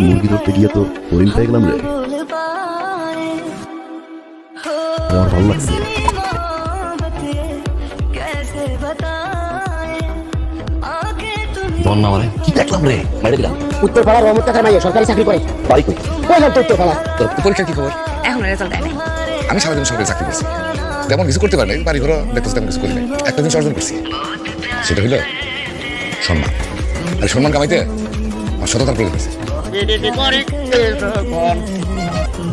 মুরগি ধরতে গিয়ে তো হরিণ পেয়ে গেলাম রে। আমার ভালো লাগছে। কি দেখলাম রে, বাইরে দিলাম উত্তর পাড়ার রহমত কাকার মাইয়া সরকারি চাকরি করে। বাড়ি কই? কইলাম তো উত্তর পাড়া। তোর পরীক্ষা কি খবর? এখন রেজাল্ট দেয় নাই। আমি সারাদিন সরকারি চাকরি করছি, তেমন কিছু করতে পারি নাই, বাড়ি ঘর দেখতেছি তেমন কিছু করি নাই। একটা জিনিস অর্জন করছি, সেটা হইল সম্মান। আর সম্মান কামাইতে আমার সততার প্রয়োজন আছে।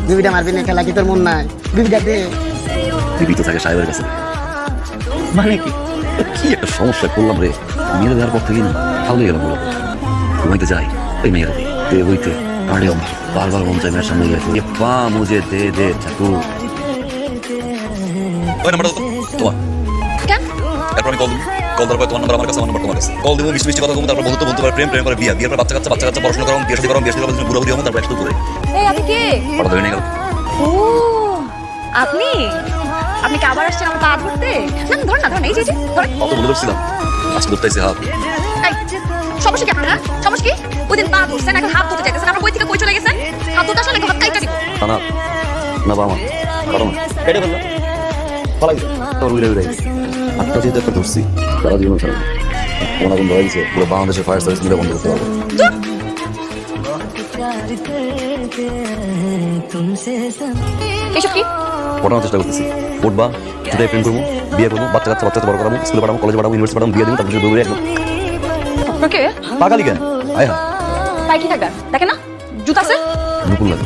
বিবিটা মারবি না, খেলা কি তোর মন নাই? বিবিটা দে। বিবি তো থাকে সাহেবের কাছে। মানে কি? কি একটা সমস্যা করলাম রে। মেয়েরা দেওয়ার পর থেকে ভালো গেলাম বলো। ঘুমাইতে যাই ওই মেয়েরা দে বইতে আরে বারবার মন চাই মেয়ের সামনে গিয়ে পা মুঝে দে দে চাকু। ওই নাম্বারটা তোমার। কেন? এরপর আমি কল দেওয়ার পর তোমার নাম্বার আমার কাছে, আমার নাম্বার তোমার কাছে। কল দেবো, মিষ্টি কথা বলবো, তারপর বন্ধুত্ব বন্ধু, প্রেম প্রেম করে বিয়ে, বিয়ের পর বাচ্চা কাচ্চা পড়াশোনা করো, বিয়ে শুরু করো, বিয়ে শুরু করো, বুড়ো বুড়ি হবো, তারপর একটু করে এই আপনি কে? হঠাৎ হয়ে গেল। ও আপনি আপনি কি আবার আসছেন আমার পা ধরতে? না ধর না, এই যে ধরে। কত বলে ধরছিলাম, আজকে ধরতেছি হাত। এই সমস্যা কি আপনার? সমস্যা কি? ওই দিন পা ধরছেন, এখন হাত ধরতে চাইতেছেন। আপনার বই থেকে কই চলে গেছেন? হাত ধরতে আসলে হাত কাইটা দিব। না না বাবা কারণ কেটে ফেললো পালাই তোর উড়ে উড়ে আটটা যেহেতু একটা ধরছি তারা জীবন ছাড়া মনে আগুন ধরা গেছে পুরো বাংলাদেশের ফায়ার সার্ভিস মিলে বন্ধ করতে পারবো। এসব কি? পড়ানোর চেষ্টা করতেছি, পড়বা সেটাই প্রেম করবো, বিয়ে করবো, বাচ্চা কাচ্চা বড় করাবো, স্কুলে পাঠাবো, কলেজে পাঠাবো, ইউনিভার্সিটি পাঠাবো, বিয়ে দেবো, তারপর দৌড়ে একদম আপনাকে পাকালি কেন আয় হ্যাঁ পাই কি থাকবে? দেখেন না জুতা আছে। নুপুর লাগে,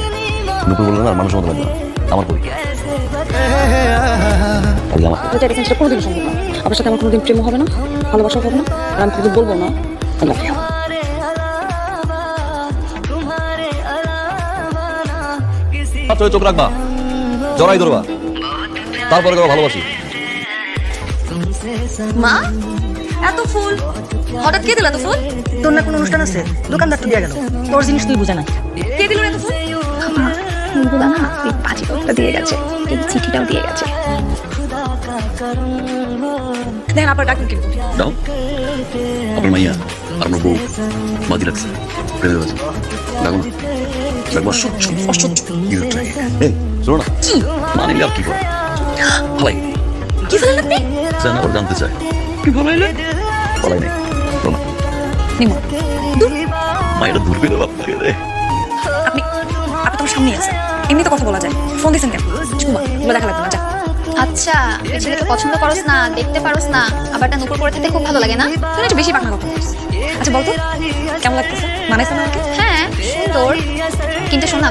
নুপুর বললে না আর মানুষের মতো লাগবে না আমার পরি আমার যেটা দেখেন সেটা কোনোদিন সম্ভব না। আপনার সাথে আমার কোনোদিন প্রেম হবে না, ভালোবাসা হবে না, আর আমি কোনোদিন বলবো না I love you। চোখ রাখবা, জড়াই ধরবা, তারপরে কেউ ভালোবাসি। মা এত ফুল হঠাৎ কে দিল? এত ফুল তোর না কোনো অনুষ্ঠান আছে? দোকানদার তো দিয়ে গেল, তোর জিনিস তুই বুঝে নাই। কে দিল এত ফুল? ফুলগুলা না এই পাঁচিটা দিয়ে গেছে, এই চিঠিটাও দিয়ে গেছে। দেখেন আপনার ডাকুন কিন্তু দাও আপনার মাইয়া আর আমার বউ বাজি রাখছে প্রেমে বাজি ডাকুন একবার অসহ্য শোনো না কি মানে আর কি করে ভালাই কি ফেলেন আপনি? জানা ওর জানতে চায় কি বলাইলে? বলাই নাই শোনো নিমো দূর মায়েরা দূর পেলে বাপ লাগে রে। আপনি আপনি তোমার সামনে আছেন, এমনি তো কথা বলা যায়, ফোন দিয়েছেন কেন? চুমা এগুলো দেখা লাগবে না, যা। আচ্ছা এই ছেলেকে পছন্দ করস না, দেখতে পারস না, আবার তার নুপুর পরে থাকতে খুব ভালো লাগে না? তুমি একটু বেশি পাখনা কথা বলিস। আচ্ছা বলতো কেমন লাগতেছে? মানাইছে না আমাকে? হ্যাঁ সুন্দর, কিন্তু শোনা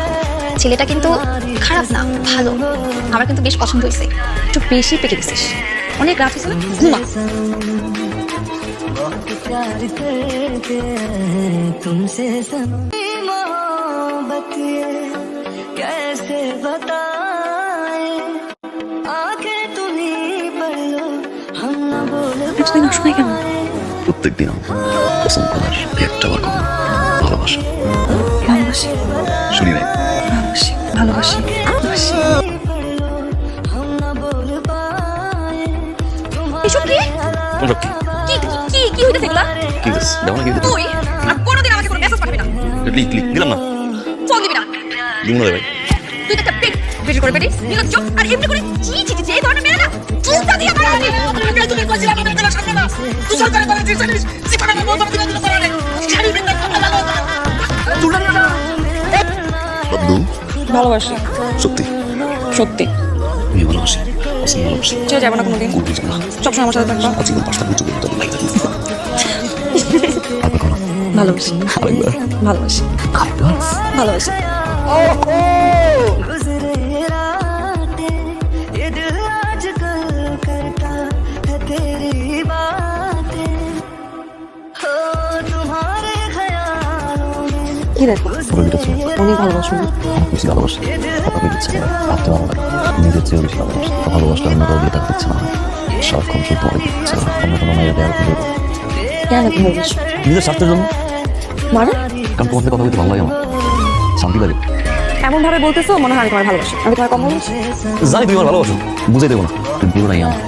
ছেলেটা কিন্তু খারাপ না, ভালো। আমার কিন্তু বেশ পছন্দ হয়েছে। একটু বেশি পেকে দিছিস, অনেক রাত হয়েছে না, ঘুমা। তুই না শোনাই কেন? প্রত্যেক দিন পছন্দ করার একটা বার কখন ভালোবাসা ভালোবাসি শুনি নাই ভালোবাসি ভালোবাসি ভালোবাসি। এসব কি ওসব কি কি কি কি হইতেছে এগুলা? কি দেখো না কি তুই আর কোনোদিন আমাকে কোনো মেসেজ পাঠাবি না, ক্লিক ক্লিক দিলাম না ফোন দিবি না। দিন না রে ভাই তুই তো একটা পেট বেশি করে পেটি নিলজ্জ, আর এমনি করে জি জি জি এই ধরনের মেয়েরা চুলটা দিয়ে মারানি। আমি তুমি কইছিলাম আমাদের জন্য সামনে না, তুই সরকারি করে দিছিস জানিস সিপানা না বলতে দিন করে রে শাড়ি বিন্দা কথা লাগা চুলটা না। বন্ধু ভালোবাসি সত্যি সত্যি, আমি ভালোবাসি পছন্দ ভালোবাসি ছেড়ে যাবো না কোনোদিন, কোনদিন যাবো না সবসময় আমার সাথে থাকবা। আজীবন 5টা বুঝতে বুঝতে লাগে ভালোবাসি আরেকবার ভালোবাসি ভালোবাসি। কি দেখো অনেক ভালোবাসো, বেশি ভালোবাসি আপনাকে ইচ্ছে করে ভাবতে ভালো লাগে নিজের চেয়েও বেশি ভালোবাসি ভালোবাসলে অন্য কাউকে তার দিচ্ছে না সারাক্ষণ শুধু তোমার ইচ্ছে অন্য কোনো মেয়েরা দেওয়ার খুঁজে কেন এত ভালোবাসো? নিজের স্বার্থের জন্য, মানে কারণ তোমার সাথে কথা বলতে ভালো লাগে আমার, শান্তি লাগে। এমন ভাবে বলতেছো মনে হয় আমি তোমার ভালোবাসি। আমি তোমার কম ভালোবাসি? জানি তুমি আমার ভালোবাসো, বুঝাই দেবো না তুমি পুরোটাই আমার।